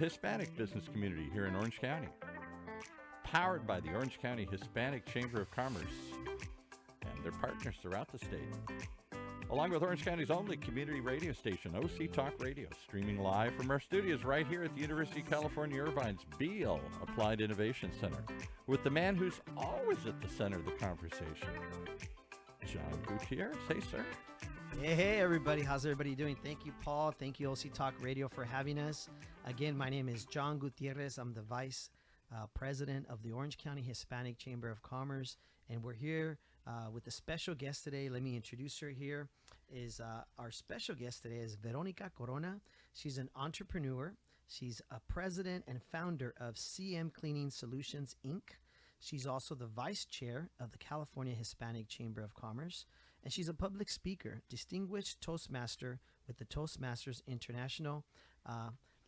Hispanic business community here in Orange County. Powered by the Orange County Hispanic Chamber of Commerce and their partners throughout the state. Along with Orange County's only community radio station, OC Talk Radio, streaming live from our studios right here at the University of California, Irvine's Beale Applied Innovation Center, with the man who's always at the center of the conversation, John Gutierrez. Hey, sir. Hey, everybody. How's everybody doing? Thank you, Paul. Thank you, OC Talk Radio, for having us. Again, my name is John Gutierrez. I'm the Vice President of the Orange County Hispanic Chamber of Commerce, and we're here with a special guest today. Let me introduce her here. Our special guest today is Veronica Corona. She's an entrepreneur. She's a president and founder of CM Cleaning Solutions, Inc. She's also the vice chair of the California Hispanic Chamber of Commerce, and she's a public speaker, distinguished Toastmaster with the Toastmasters International.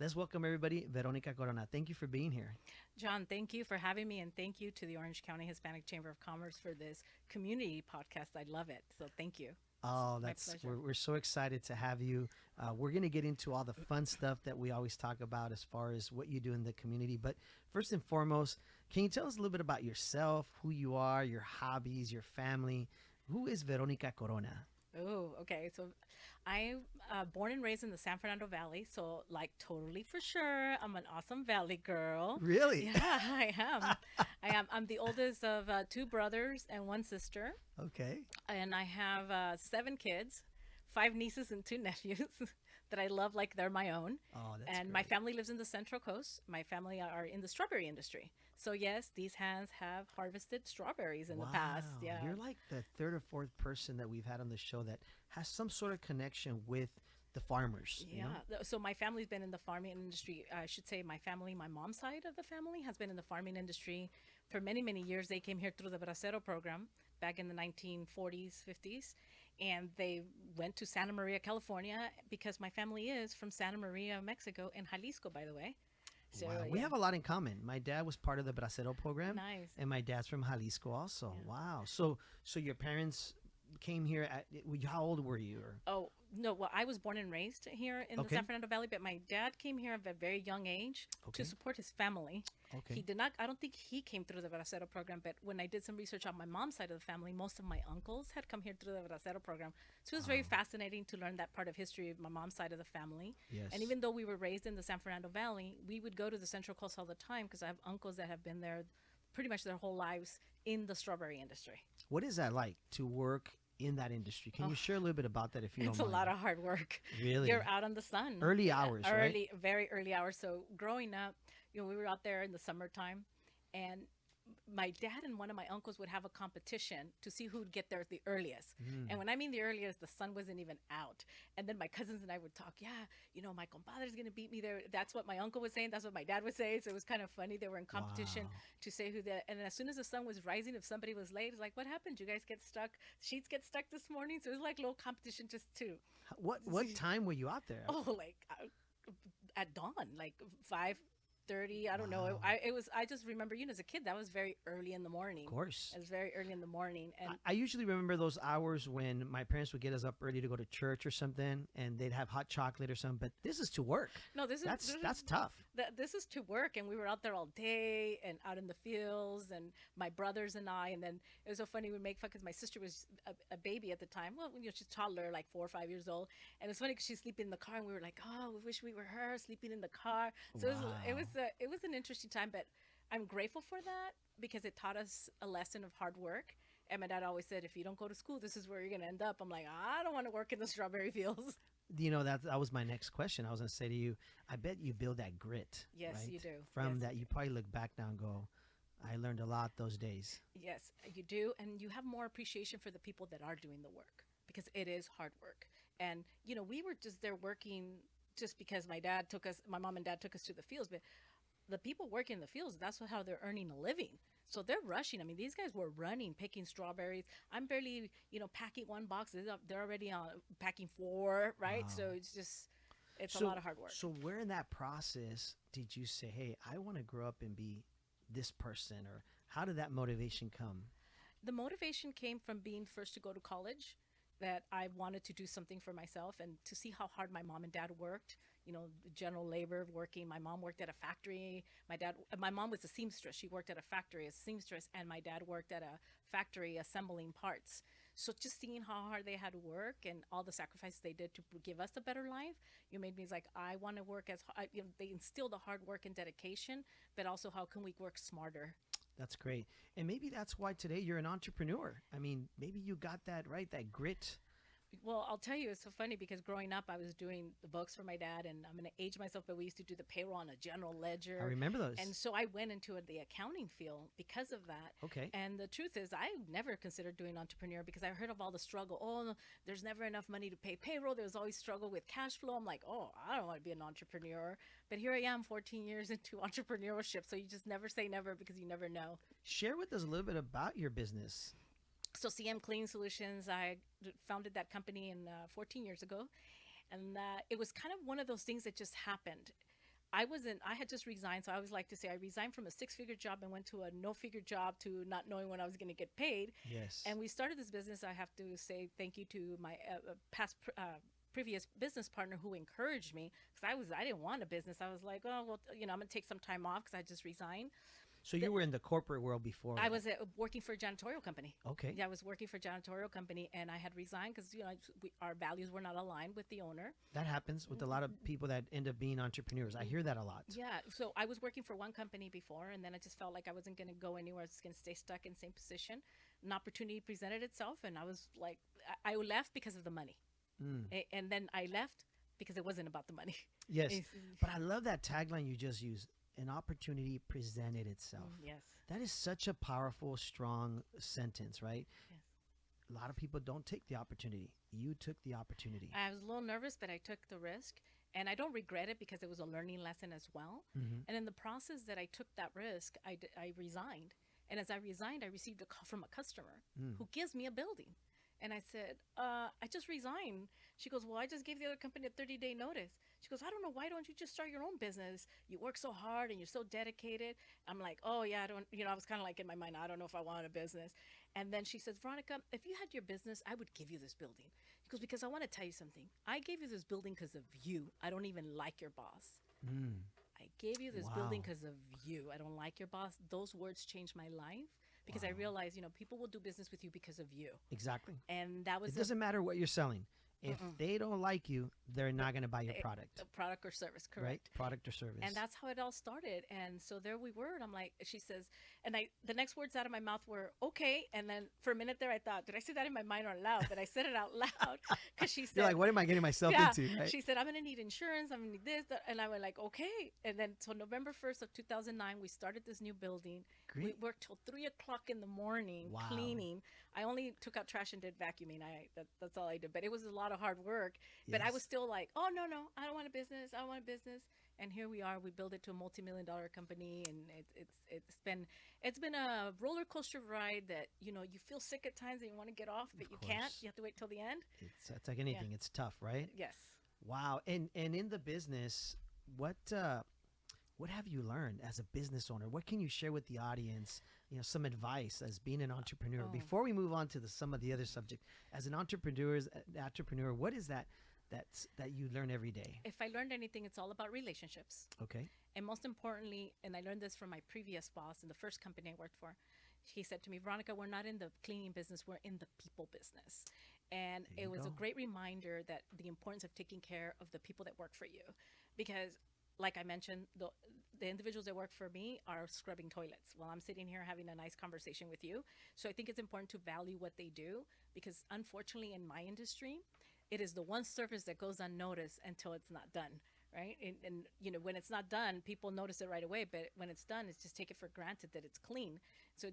Let's welcome everybody, Veronica Corona. Thank you for being here. John, thank you for having me, and thank you to the Orange County Hispanic Chamber of Commerce for this community podcast. I love it, so thank you. Oh, we're so excited to have you. We're going to get into all the fun stuff that we always talk about as far as what you do in the community. But first and foremost, can you tell us a little bit about yourself, who you are, your hobbies, your family? Who is Veronica Corona? Oh, okay. So I'm born and raised in the San Fernando Valley. So like totally for sure, I'm an awesome Valley girl. Really? Yeah, I am. I am. I'm the oldest of two brothers and one sister. Okay. And I have 7 kids, 5 nieces and 2 nephews that I love like they're my own. Oh, that's And great. my family lives in the Central Coast. My family are in the strawberry industry. So yes, these hands have harvested strawberries in the past. Yeah. You're like the third or fourth person that we've had on the show that has some sort of connection with the farmers. Yeah. You know? So my family's been in the farming industry. I should say my family, my mom's side of the family has been in the farming industry for many, many years. They came here through the Bracero program back in the 1940s, 50s. And they went to Santa Maria, California, because my family is from Santa Maria, Mexico, and Jalisco, by the way. So, Wow. We have a lot in common. My dad was part of the Bracero program. Nice. And my dad's from Jalisco also. Yeah. Wow. So your parents came here at, how old were you? Or? Oh, no. Well, I was born and raised here in the Okay. San Fernando Valley, but my dad came here at a very young age Okay. to support his family. Okay. He did not, I don't think he came through the Bracero program, but when I did some research on my mom's side of the family, most of my uncles had come here through the Bracero program. So it was very fascinating to learn that part of history of my mom's side of the family. Yes. And even though we were raised in the San Fernando Valley, we would go to the Central Coast all the time because I have uncles that have been there pretty much their whole lives in the strawberry industry. What is that like to work in that industry? Can you share a little bit about that if you It's don't a mind? lot of hard work. Really? You're out on the sun. Early hours, right? Very early hours. So growing up, we were out there in the summertime, and my dad and one of my uncles would have a competition to see who would get there the earliest. And when I mean the earliest, the sun wasn't even out. And then my cousins and I would talk, my compadre's going to beat me there. That's what my uncle was saying. That's what my dad was saying. So it was kind of funny. They were in competition Wow. to say who that. And as soon as the sun was rising, if somebody was late, it's like, what happened? You guys get stuck? Sheets get stuck this morning? So it was like a little competition just to, What time were you out there? at dawn, like 5:30. I don't know. Wow. I just remember, as a kid, that was very early in the morning. Of course. It was very early in the morning. And I usually remember those hours when my parents would get us up early to go to church or something, and they'd have hot chocolate or something. But this is to work. no, this is That's tough. This is to work, and we were out there all day and out in the fields, and my brothers and I. And then it was so funny. We make fun because my sister was a baby at the time. Well, she's a toddler, like 4 or 5 years old. And it's funny because she's sleeping in the car, and we were like, oh, we wish we were her sleeping in the car. So it was an interesting time, but I'm grateful for that because it taught us a lesson of hard work. And my dad always said, if you don't go to school, this is where you're going to end up. I'm like, I don't want to work in the strawberry fields. That was my next question. I was going to say to you, I bet you build that grit. Yes, right? you do. From Yes, that, you probably look back now and go, I learned a lot those days. Yes, you do. And you have more appreciation for the people that are doing the work because it is hard work. And, we were just there working just because my mom and dad took us to the fields. But the people working in the fields, that's how they're earning a living. So they're rushing. I mean, these guys were running, picking strawberries. I'm barely, packing 1 box. They're already packing 4, right? Wow. So it's a lot of hard work. So where in that process did you say, hey, I want to grow up and be this person? Or how did that motivation come? The motivation came from being first to go to college, that I wanted to do something for myself and to see how hard my mom and dad worked. general labor working. My mom worked at a factory. My mom was a seamstress. She worked at a factory as a seamstress, and my dad worked at a factory assembling parts. So just seeing how hard they had to work and all the sacrifices they did to give us a better life, made me like, I want to work they instilled the hard work and dedication, but also how can we work smarter? That's great. And maybe that's why today you're an entrepreneur. I mean, maybe you got that right, that grit. Well, I'll tell you, it's so funny because growing up, I was doing the books for my dad, and I'm going to age myself, but we used to do the payroll on a general ledger. I remember those. And so I went into the accounting field because of that. Okay. And the truth is, I never considered doing entrepreneur because I heard of all the struggle. Oh, no, there's never enough money to pay payroll. There was always struggle with cash flow. I'm like, oh, I don't want to be an entrepreneur. But here I am 14 years into entrepreneurship. So you just never say never because you never know. Share with us a little bit about your business. So CM Cleaning Solutions, I founded that company 14 years ago. And it was kind of one of those things that just happened. I had just resigned. So I always like to say I resigned from a 6-figure job and went to a no-figure job to not knowing when I was going to get paid. Yes. And we started this business. I have to say thank you to my previous business partner who encouraged me because I didn't want a business. I was like, oh, well, I'm going to take some time off because I just resigned. So you were in the corporate world before. I was working for a janitorial company. Okay. Yeah, I was working for a janitorial company, and I had resigned because our values were not aligned with the owner. That happens with a lot of people that end up being entrepreneurs. I hear that a lot. Yeah. So I was working for one company before, and then I just felt like I wasn't going to go anywhere. I was going to stay stuck in the same position. An opportunity presented itself, and I was like, I left because of the money. And then I left because it wasn't about the money. Yes. But I love that tagline you just used. An opportunity presented itself. Yes. That is such a powerful, strong sentence, right? Yes. A lot of people don't take the opportunity. You took the opportunity. I was a little nervous, but I took the risk. And I don't regret it because it was a learning lesson as well. Mm-hmm. And in the process that I took that risk, I resigned. And as I resigned, I received a call from a customer who gives me a building. And I said, I just resigned. She goes, well, I just gave the other company a 30-day notice. She goes, I don't know. Why don't you just start your own business? You work so hard and you're so dedicated. I'm like, oh, yeah, I don't, I was kind of like in my mind, I don't know if I want a business. And then she says, Veronica, if you had your business, I would give you this building. She goes, because I want to tell you something. I gave you this building because of you. I don't even like your boss. I gave you this building because of you. I don't like your boss. Those words changed my life. Because I realized, people will do business with you because of you. Exactly. And that was it doesn't matter what you're selling. If they don't like you, they're not going to buy your product. Product or service, correct. Right? Product or service. And that's how it all started. And so there we were. And I'm like, she says, and the next words out of my mouth were, okay. And then for a minute there, I thought, did I say that in my mind or loud? But I said it out loud because she said. You're like, what am I getting myself into? Right? She said, I'm going to need insurance. I'm going to need this. That. And I went like, okay. And then so November 1st of 2009, we started this new building. Great. We worked till 3 o'clock in the morning cleaning. I only took out trash and did vacuuming. That's all I did. But it was a lot of hard work. But I was still like, oh, no, I don't want a business. I don't want a business. And here we are. We built it to a multi-million-dollar company. And it's been a roller coaster ride that, you feel sick at times and you want to get off, but you can't. You have to wait till the end. It's like anything. Yeah. It's tough, right? Yes. Wow. And in the business, what have you learned as a business owner? What can you share with the audience? Some advice as being an entrepreneur. Before we move on to some of the other subject, as an entrepreneur, what is that you learn every day? If I learned anything, it's all about relationships. Okay. And most importantly, and I learned this from my previous boss in the first company I worked for. He said to me, Veronica, we're not in the cleaning business, we're in the people business. And it was a great reminder that the importance of taking care of the people that work for you. Because like I mentioned, the individuals that work for me are scrubbing toilets while I'm sitting here having a nice conversation with you. So I think it's important to value what they do because unfortunately in my industry, it is the one service that goes unnoticed until it's not done, right? And when it's not done, people notice it right away. But when it's done, it's just take it for granted that it's clean. So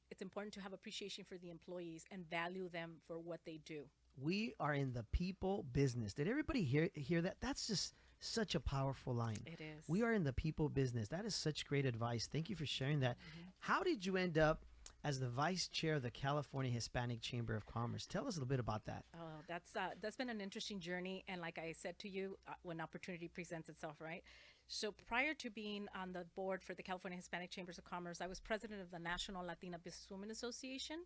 it's important to have appreciation for the employees and value them for what they do. We are in the people business. Did everybody hear that? That's just such a powerful line. It is. We are in the people business. That is such great advice. Thank you for sharing that. How did you end up as the vice chair of the California Hispanic Chamber of Commerce? Tell us a little bit about that. Oh, that's been an interesting journey. And like I said to you, when opportunity presents itself, right? So prior to being on the board for the California Hispanic Chambers of Commerce, I was president of the National Latina Businesswomen Association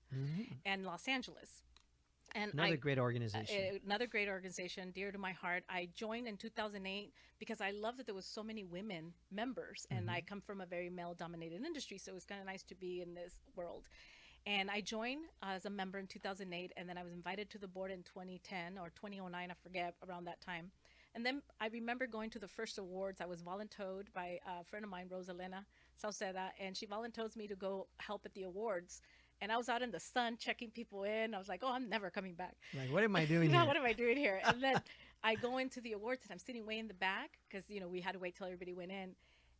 in Los Angeles. And Another great organization. another great organization, dear to my heart. I joined in 2008 because I loved that there was so many women members, and I come from a very male-dominated industry, so it was kind of nice to be in this world. And I joined as a member in 2008, and then I was invited to the board in 2010 or 2009, I forget, around that time. And then I remember going to the first awards. I was volunteered by a friend of mine, Rosalena Sauceda, and she volunteered me to go help at the awards. And I was out in the sun checking people in. I was like, oh, I'm never coming back. Like, what am I doing Yeah, here? what am I doing here? And then I go into the awards and I'm sitting way in the back because, we had to wait till everybody went in.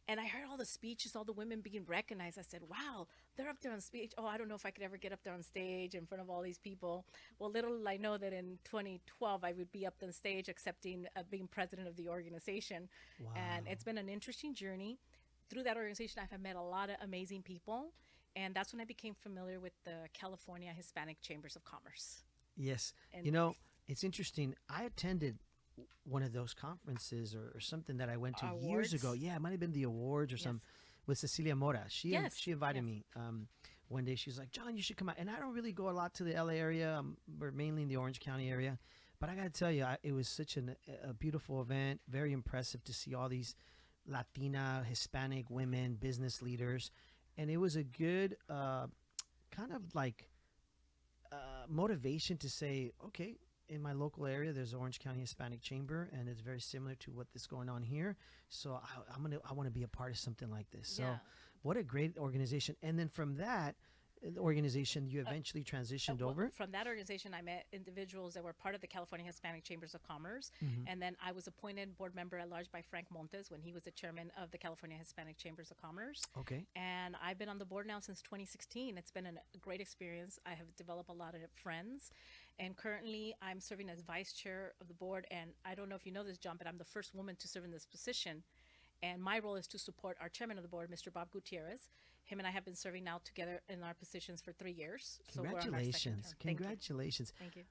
And I heard all the speeches, all the women being recognized. I said, wow, they're up there on stage. Oh, I don't know if I could ever get up there on stage in front of all these people. Well, little did I know that in 2012, I would be up on stage accepting being president of the organization. Wow. And it's been an interesting journey. Through that organization, I've met a lot of amazing people. And that's when I became familiar with the California Hispanic Chambers of Commerce. Yes. And It's interesting. I attended one of those conferences or something that I went to years Awards? ago. Yeah, it might have been the awards or some with Cecilia Mora. She Yes, she invited yes. me one day. She was like, John, you should come out. And I don't really go a lot to the LA area. We're mainly in the Orange County area. But I got to tell you, it was such a beautiful event. Very impressive to see all these Latina, Hispanic women, business leaders. And it was a good kind of like motivation to say, okay, in my local area, there's Orange County Hispanic Chamber, and it's very similar to what is going on here. So I want to be a part of something like this. So Yeah. what a great organization. And then from that organization, you eventually transitioned Well, over. from that organization, I met individuals that were part of the California Hispanic Chambers of Commerce. And then I was appointed board member at large by Frank Montes when he was the chairman of the California Hispanic Chambers of Commerce. Okay. And I've been on the board now since 2016. It's been a great experience. I have developed a lot of friends. And currently, I'm serving as vice chair of the board. And I don't know if you know this, John, but I'm the first woman to serve in this position. And my role is to support our chairman of the board, Mr. Bob Gutierrez. Him and I have been serving now together in our positions for 3 years. So we're on our second Congratulations. term. Thank you. Congratulations. Thank you.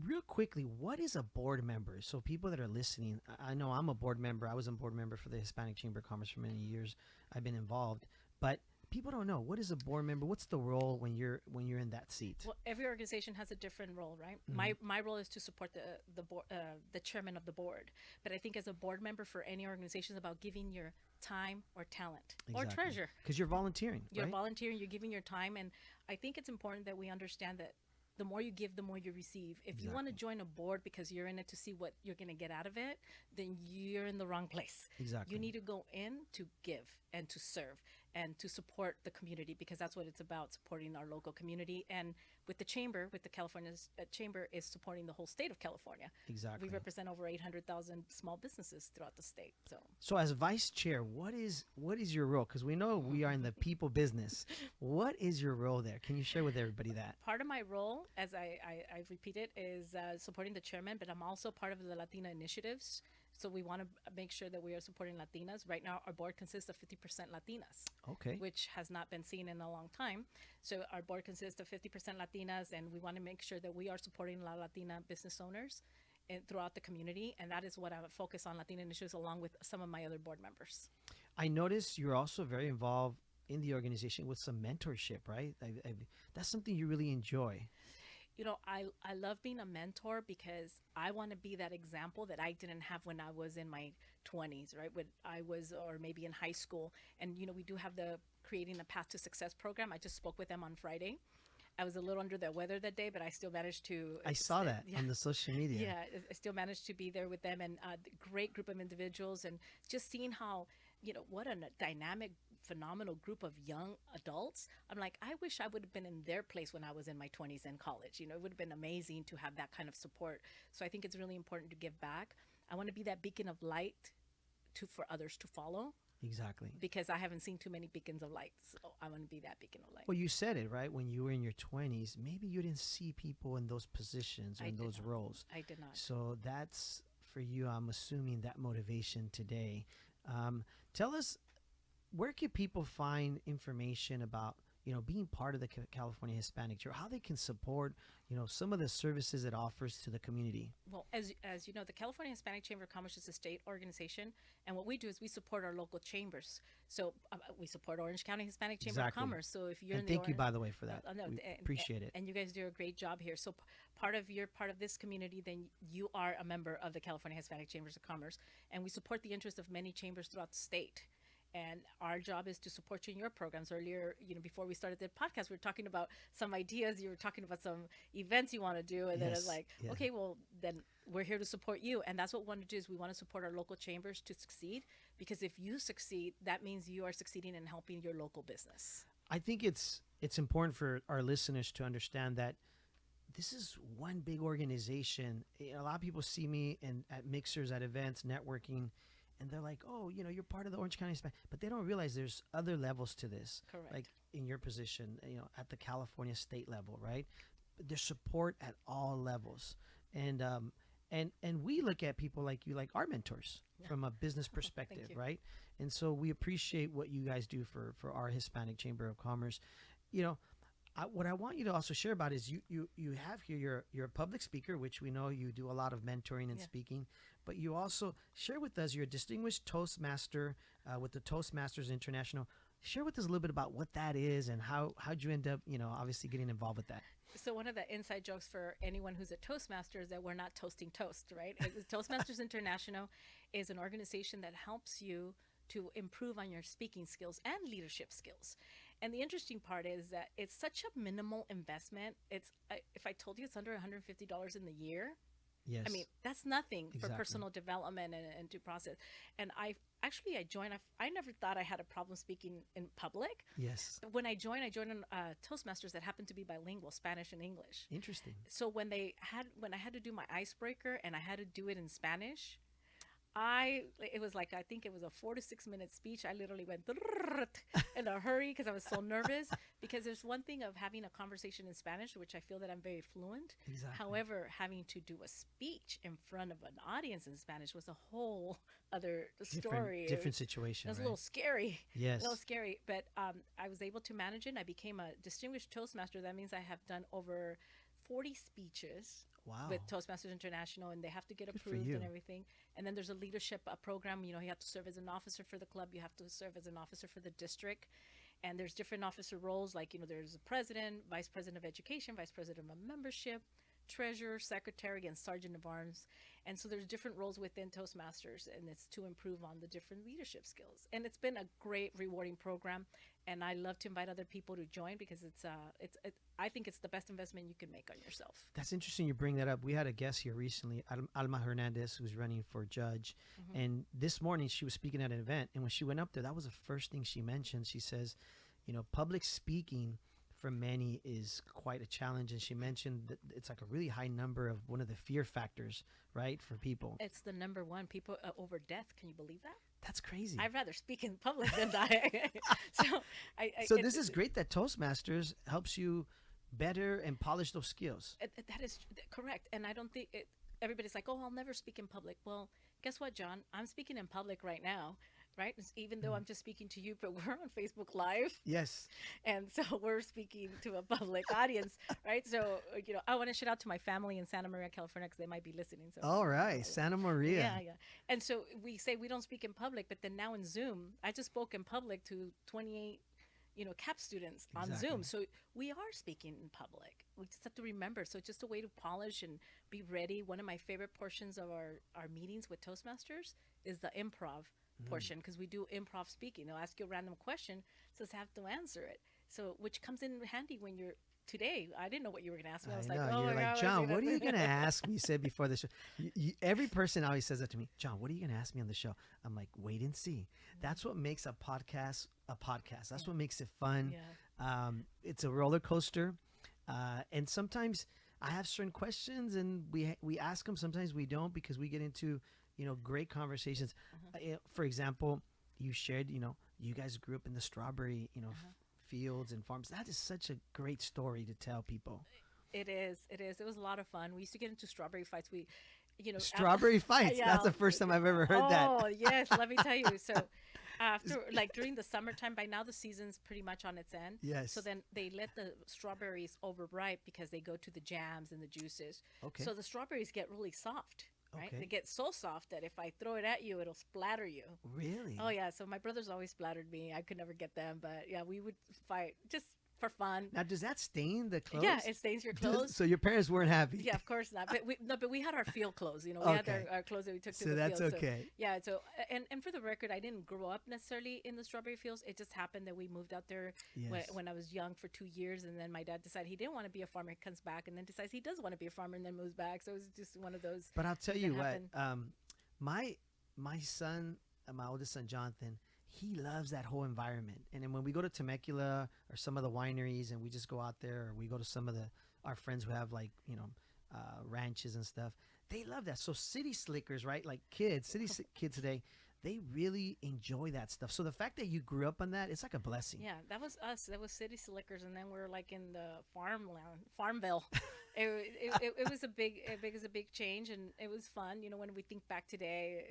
Real quickly, what is a board member? So people that are listening, I know I'm a board member. I was a board member for the Hispanic Chamber of Commerce for many years. I've been involved, but people don't know, what is a board member? What's the role when you're in that seat? Well, every organization has a different role, right? My role is to support the board, the chairman of the board. But I think as a board member for any organization, is about giving your time or talent or treasure. Because you're volunteering, You're right? volunteering, you're giving your time. And I think it's important that we understand that the more you give, the more you receive. If you want to join a board because you're in it to see what you're going to get out of it, then you're in the wrong place. Exactly. You need to go in to give and to serve and to support the community, because that's what it's about, supporting our local community. And with the chamber, with the California Chamber, is supporting the whole state of California. Exactly. We represent over 800,000 small businesses throughout the state. So as vice chair, what is your role? Because we know we are in the people business. What is your role there? Can you share with everybody that? Part of my role, as I repeated, is supporting the chairman, but I'm also part of the Latina initiatives. So we want to make sure that we are supporting Latinas. Right now, our board consists of 50% Latinas, Okay. which has not been seen in a long time. So our board consists of 50% Latinas, and we want to make sure that we are supporting Latina business owners throughout the community. And that is what I would focus on, Latina initiatives, along with some of my other board members. I noticed you're also very involved in the organization with some mentorship, right? That's something you really enjoy. I love being a mentor because I want to be that example that I didn't have when I was in my 20s, right? When I was, or maybe in high school. And, we do have the Creating a Path to Success program. I just spoke with them on Friday. I was a little under the weather that day, but I still managed to. I saw that on the social media. Yeah, I still managed to be there with them, and a great group of individuals, and just seeing how, what a dynamic, phenomenal group of young adults. I'm like, I wish I would have been in their place when I was in my 20s in college. It would have been amazing to have that kind of support. So I think it's really important to give back. I want to be that beacon of light for others to follow. Exactly. Because I haven't seen too many beacons of light. So I want to be that beacon of light. Well, you said it, right? When you were in your 20s, maybe you didn't see people in those positions or in those roles. I did not. So that's for you, I'm assuming, that motivation today. Tell us, where can people find information about being part of the California Hispanic Chamber, how they can support, some of the services it offers to the community. Well, as you know, the California Hispanic Chamber of Commerce is a state organization, and what we do is we support our local chambers. So we support Orange County Hispanic Chamber of Commerce. So if you're and thank you, by the way, for that. no, we appreciate it. And you guys do a great job here. So part of this community, then you are a member of the California Hispanic Chambers of Commerce, and we support the interests of many chambers throughout the state. And our job is to support you in your programs. Earlier, before we started the podcast, we were talking about some ideas. You were talking about some events you want to do. And then it's like, okay, well, then we're here to support you. And that's what we want to do is we want to support our local chambers to succeed. Because if you succeed, that means you are succeeding in helping your local business. I think it's important for our listeners to understand that this is one big organization. A lot of people see me at mixers, at events, networking, and they're like, oh, you're part of the Orange County Hispanic, but they don't realize there's other levels to this. Correct. Like in your position, at the California state level, right? But there's support at all levels. And we look at people like you, like our mentors from a business perspective, right? And so we appreciate what you guys do for our Hispanic Chamber of Commerce. What I want you to also share about is you have here, you're a public speaker, which we know you do a lot of mentoring and speaking, but you also share with us, you're a distinguished Toastmaster with the Toastmasters International. Share with us a little bit about what that is and how'd you end up, obviously getting involved with that. So one of the inside jokes for anyone who's a Toastmaster is that we're not toasting toast, right? Toastmasters International is an organization that helps you to improve on your speaking skills and leadership skills. And the interesting part is that it's such a minimal investment. If I told you it's under $150 in the year, yes, I mean, that's nothing for Exactly. personal development and due process. And I joined. I never thought I had a problem speaking in public. Yes. But when I joined on Toastmasters that happened to be bilingual, Spanish and English. Interesting. So when I had to do my icebreaker and I had to do it in Spanish, it was like, I think it was a 4 to 6 minute speech. I literally went in a hurry because I was so nervous, because there's one thing of having a conversation in Spanish, which I feel that I'm very fluent. Exactly. However, having to do a speech in front of an audience in Spanish was a whole other story. Different situation. It was right? a little scary. Yes. A little scary, but I was able to manage it. And I became a distinguished Toastmaster. That means I have done over 40 speeches. Wow. With Toastmasters International, and they have to get Good for approved you. and everything. And then there's a leadership program. You have to serve as an officer for the club. You have to serve as an officer for the district. And there's different officer roles, like, there's a president, vice president of education, vice president of membership, treasurer, secretary, and sergeant of arms. And so there's different roles within Toastmasters, and it's to improve on the different leadership skills. And it's been a great, rewarding program. And I love to invite other people to join, because I think it's the best investment you can make on yourself. That's interesting you bring that up. We had a guest here recently, Alma Hernandez, who's running for judge. Mm-hmm. And this morning she was speaking at an event. And when she went up there, that was the first thing she mentioned. She says, public speaking for many is quite a challenge. And she mentioned that it's like a really high number of one of the fear factors, right, for people. It's the number one. People over death. Can you believe that? That's crazy. I'd rather speak in public than die. So this is great that Toastmasters helps you better and polish those skills. That is correct. And I don't think everybody's like, oh, I'll never speak in public. Well, guess what, John? I'm speaking in public right now, right? Even though I'm just speaking to you, but we're on Facebook Live. Yes. And so we're speaking to a public audience, right? So, I want to shout out to my family in Santa Maria, California, because they might be listening. So, all right. Santa Maria. Yeah. And so we say we don't speak in public, but then now in Zoom, I just spoke in public to 28 CAP students on Exactly. Zoom. So we are speaking in public. We just have to remember. So it's just a way to polish and be ready. One of my favorite portions of our meetings with Toastmasters is the improv portion, because we do improv speaking. They'll ask you a random question, so you have to answer it. So, which comes in handy when you're today. I didn't know what you were going to ask me. I was like, oh, you're my like, God, John, what are you going to ask me? You said before the show. Every person always says that to me. John, what are you going to ask me on the show? I'm like, wait and see. That's what makes a podcast a podcast. That's what makes it fun. Yeah. It's a roller coaster. And sometimes I have certain questions and we ask them. Sometimes we don't, because we get into, great conversations. For example, you shared, you guys grew up in the strawberry, fields and farms. That is such a great story to tell people. It is. It was a lot of fun. We used to get into strawberry fights. Strawberry fights. Yeah. That's the first time I've ever heard that. Oh, yes. Let me tell you. So after, like during the summertime, by now the season's pretty much on its end. Yes. So then they let the strawberries overripe because they go to the jams and the juices. Okay. So the strawberries get really soft, right? Okay. They get so soft that if I throw it at you, it'll splatter you. Really? Oh yeah. So my brothers always splattered me. I could never get them, but yeah, we would fight just for fun. Now, does that stain the clothes? Yeah, it stains your clothes. So your parents weren't happy. Yeah, of course not. But we had our field clothes. You know, we had Okay. our clothes that we took to So the that's field. okay. Yeah. So and for the record, I didn't grow up necessarily in the strawberry fields. It just happened that we moved out there Yes. when I was young for 2 years, and then my dad decided he didn't want to be a farmer. He comes back and then decides he does want to be a farmer, and then moves back. So it was just one of those. But I'll tell things you that what, happen. my son, my oldest son Jonathan, he loves that whole environment. And then when we go to Temecula or some of the wineries, and we just go out there, or we go to some of our friends who have like ranches and stuff, they love that. So city slickers, right? Like kids today, they really enjoy that stuff. So the fact that you grew up on that, it's like a blessing. Yeah, that was us. That was City Slickers, and then we're like in the Farmville. It was a big change, and it was fun. You know, when we think back today,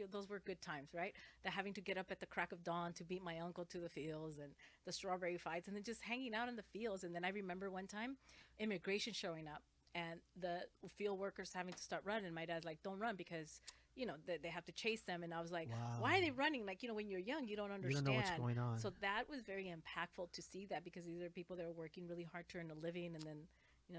those were good times, right? The having to get up at the crack of dawn to beat my uncle to the fields, and the strawberry fights, and then just hanging out in the fields. And then I remember one time, immigration showing up, and the field workers having to start running. My dad's like, "Don't run," because they have to chase them. And I was like, Wow. why are they running? Like, when you're young, you don't You understand. don't know what's going on. So that was very impactful to see that, because these are people that are working really hard to earn a living, and then,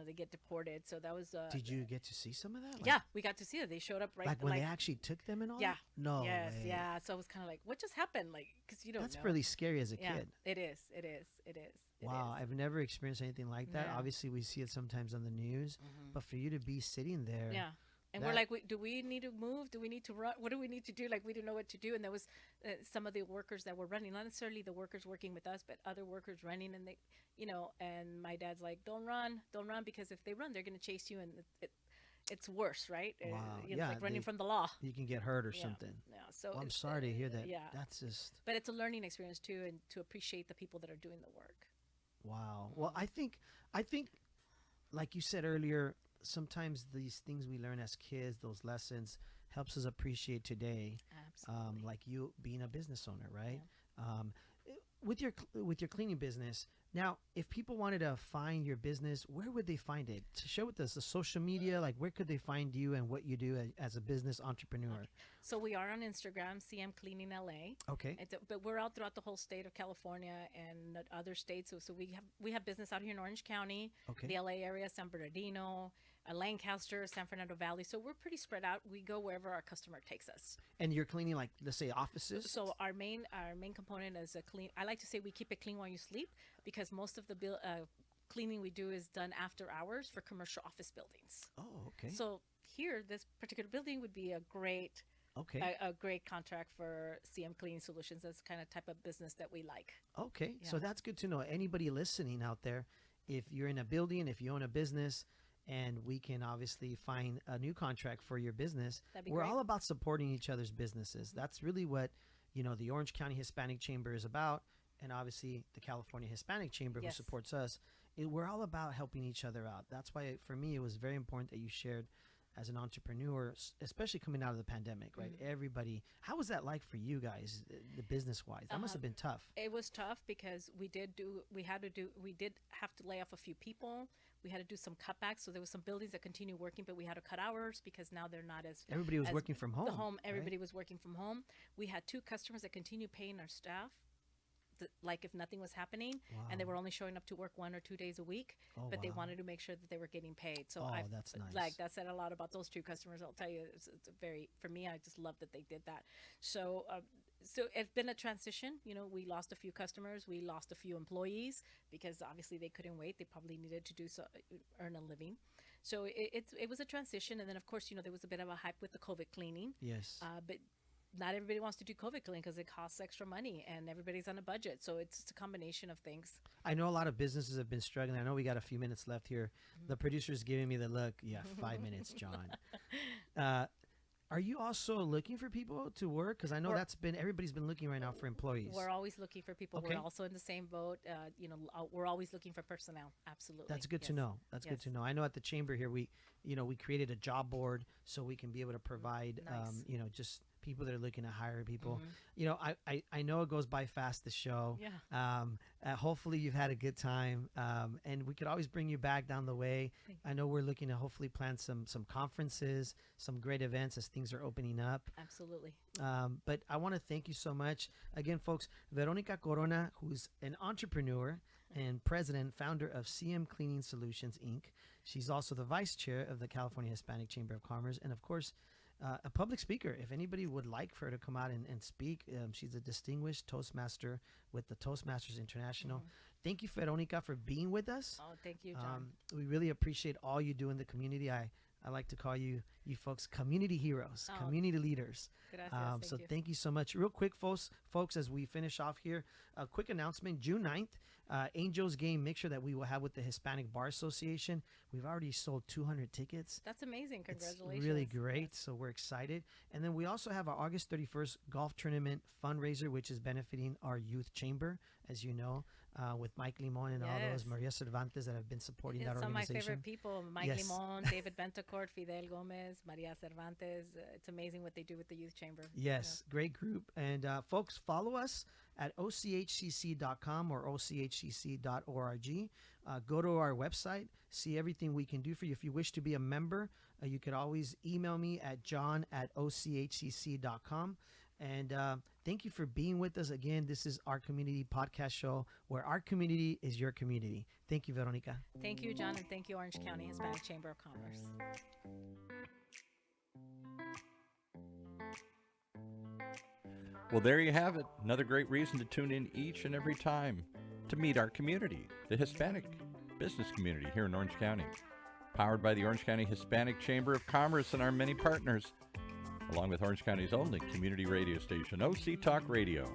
they get deported. So that was. Did you get to see some of that? Like, Yeah, we got to see it. They showed up right. Like when they actually took them and all Yeah. that? No Yes, way. yeah. So it was kind of like, what just happened? Like, because you don't That's know. really scary as a Yeah, kid. it is. It is. It is. It Wow, is. I've never experienced anything like that. Yeah. Obviously, we see it sometimes on the news, Mhm. but for you to be sitting there, Yeah. And That- we're like, do we need to move? Do we need to run? What do we need to do? Like, we didn't know what to do. And there was some of the workers that were running, not necessarily the workers working with us, but other workers running. And and my dad's like, don't run, because if they run, they're going to chase you, and it's worse, right? Wow. It's Yeah, like running they- from the law. you can get hurt or Yeah. something. Yeah. So Well, I'm it's, sorry to hear that. Yeah. That's just But it's a learning experience too, and to appreciate the people that are doing the work. wow. Well, I think, like you said earlier, sometimes these things we learn as kids, those lessons, helps us appreciate today. Absolutely. Like you being a business owner, right? With your cleaning business. Now, if people wanted to find your business, where would they find it? To share with us the social media, like where could they find you and what you do as a business entrepreneur? So we are on Instagram, CM Cleaning LA. Okay. But we're out throughout the whole state of California and other states. So we have business out here in Orange County, Okay. the LA area, San Bernardino, Lancaster, San Fernando Valley. So we're pretty spread out. We go wherever our customer takes us. And you're cleaning, like, let's say offices? So our main component is a clean. I like to say we keep it clean while you sleep, because most of the cleaning we do is done after hours for commercial office buildings. Oh, okay. So here, this particular building would be a great contract for CM Cleaning Solutions. That's the kind of type of business that we like. Okay. So Yeah. that's good to know. Anybody listening out there, if you're in a building, if you own a business, and we can obviously find a new contract for your business, That'd be we're great. all about supporting each other's businesses. That's really what, the Orange County Hispanic Chamber is about. And obviously the California Hispanic Chamber Yes. who supports us. We're all about helping each other out. That's why, for me, it was very important that you shared as an entrepreneur, especially coming out of the pandemic, right? Mm-hmm. Everybody, how was that like for you guys, the business-wise? That must have been tough. It was tough because we did have to lay off a few people. We had to do some cutbacks. So there was some buildings that continue working, but we had to cut hours because now they're not as Everybody was as working from home. right? Everybody was working from home. We had 2 customers that continue paying our staff, like if nothing was happening, and they Wow. were only showing up to work 1 or 2 days a week, Oh, but they wow. wanted to make sure that they were getting paid. So Oh, that's nice. like that said a lot about those 2 customers. I'll tell you, it's a very, for me, I just love that they did that. So so it's been a transition. We lost a few customers, we lost a few employees because obviously they couldn't wait. They probably needed to earn a living. So it was a transition, and then of course there was a bit of a hype with the COVID cleaning. Yes. But not everybody wants to do COVID cleaning because it costs extra money, and everybody's on a budget. So it's just a combination of things. I know a lot of businesses have been struggling. I know we got a few minutes left here. The producer's giving me the look. Yeah, 5 minutes, John. Are you also looking for people to work? Because I know everybody's been looking right now for employees. We're always looking for people. Okay. We're also in the same boat. We're always looking for personnel. Absolutely. That's good to Yes. know. That's good Yes. to know. I know at the chamber here, we created a job board so we can be able to provide, Nice. just people that are looking to hire people. Mhm. You know, I know it goes by fast, the show. Yeah. Hopefully you've had a good time, and we could always bring you back down the way. Thank I know we're looking to hopefully plan some conferences, some great events as things are opening up. Absolutely. But I want to thank you so much. Again, folks, Veronica Corona, who's an entrepreneur and president, founder of CM Cleaning Solutions, Inc. She's also the vice chair of the California Hispanic Chamber of Commerce, and of course, a public speaker. If anybody would like for her to come out and speak, she's a distinguished Toastmaster with the Toastmasters International. Thank you, Veronica, for being with us. Oh, thank you, John. We really appreciate all you do in the community. I like to call you folks community heroes, Oh. community leaders. Gracias. So Thank you. thank you so much. Real quick, folks, as we finish off here, a quick announcement. June 9th, Angels game mixture that we will have with the Hispanic Bar Association. We've already sold 200 tickets. That's amazing. Congratulations. It's really great. So we're excited. And then we also have our August 31st golf tournament fundraiser, which is benefiting our youth chamber, as you know, with Mike Limon and all those, Yes. Maria Cervantes, that have been supporting that Some of my organization. favorite people, Mike Yes. Limon, David Bentecourt, Fidel Gomez, Maria Cervantes. It's amazing what they do with the youth chamber. Yes, great group. And folks, follow us at ochcc.com or ochcc.org. Go to our website, see everything we can do for you. If you wish to be a member, you could always email me at john@ochcc.com. And thank you for being with us. Again, this is our community podcast show where our community is your community. Thank you, Veronica. Thank you, John, and thank you, Orange County Hispanic Chamber of Commerce. Well, there you have it. Another great reason to tune in each and every time to meet our community, the Hispanic business community here in Orange County. Powered by the Orange County Hispanic Chamber of Commerce and our many partners, along with Orange County's only community radio station, OC Talk Radio.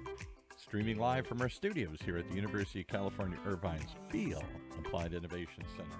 Streaming live from our studios here at the University of California, Irvine's Beale Applied Innovation Center.